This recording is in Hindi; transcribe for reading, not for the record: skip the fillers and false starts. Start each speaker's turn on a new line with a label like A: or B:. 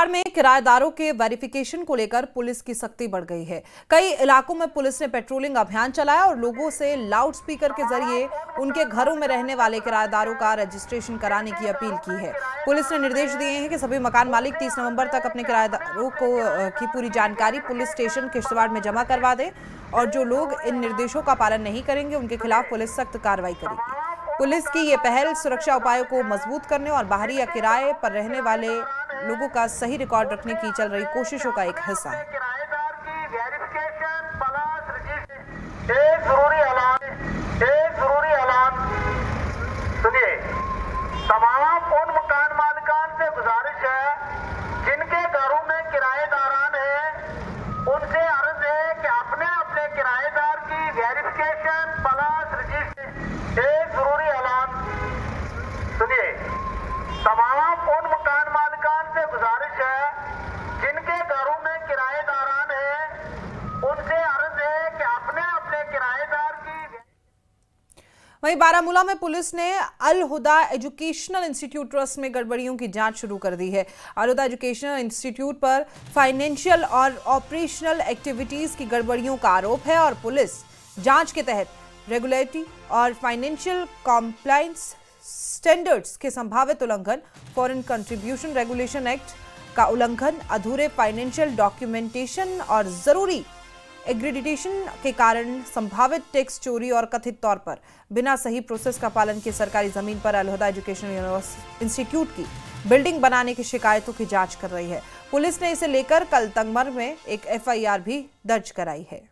A: में किराएदारों के वेरिफिकेशन को लेकर पुलिस की सख्ती बढ़ गई है। कई इलाकों में पुलिस ने पेट्रोलिंग अभियान चलाया और लोगों से लाउड स्पीकर के जरिए उनके घरों में रहने वाले किराएदारों का रजिस्ट्रेशन कराने की अपील की है। पुलिस ने निर्देश दिए हैं कि सभी मकान मालिक 30 नवंबर तक अपने किराएदारों की पूरी जानकारी पुलिस स्टेशन किश्तवाड़ में जमा करवा दें और जो लोग इन निर्देशों का पालन नहीं करेंगे उनके खिलाफ पुलिस सख्त कार्रवाई करेगी। पुलिस की ये पहल सुरक्षा उपायों को मजबूत करने और बाहरी या किराए पर रहने वाले लोगों का सही रिकॉर्ड रखने की चल रही कोशिशों का एक हिस्सा है।
B: सुनिए, तमाम उन मकान मालिकान से गुजारिश है जिनके घरों में किराएदारान हैं, उनसे अर्ज है कि अपने अपने किराएदार की वेरिफिकेशन प्लस रजिस्ट्रेशन एक जरूरी ऐलान। सुनिए, तमाम उन मकान मालिकान से गुजारिश है जिनके घरों में किराएदारान हैं, उनसे अर्ज है कि अपने अपने किराएदार की।
A: वहीं बारामूला में पुलिस ने अल हुदा एजुकेशनल इंस्टीट्यूट ट्रस्ट में गड़बड़ियों की जांच शुरू कर दी है। अल हुदा एजुकेशनल इंस्टीट्यूट पर फाइनेंशियल और ऑपरेशनल एक्टिविटीज की गड़बड़ियों का आरोप है और पुलिस जांच के तहत रेगुलेटरी और फाइनेंशियल कॉम्प्लायंस स्टैंडर्ड्स के संभावित उल्लंघन, फॉरेन कंट्रीब्यूशन रेगुलेशन एक्ट का उल्लंघन, अधूरे फाइनेंशियल डॉक्यूमेंटेशन और जरूरी एग्रीडिटेशन के कारण संभावित टैक्स चोरी और कथित तौर पर बिना सही प्रोसेस का पालन के सरकारी जमीन पर अल हुदा एजुकेशनल इंस्टीट्यूट की बिल्डिंग बनाने की शिकायतों की जांच कर रही है। पुलिस ने इसे लेकर कल तंगमर में एक FIR भी दर्ज कराई है।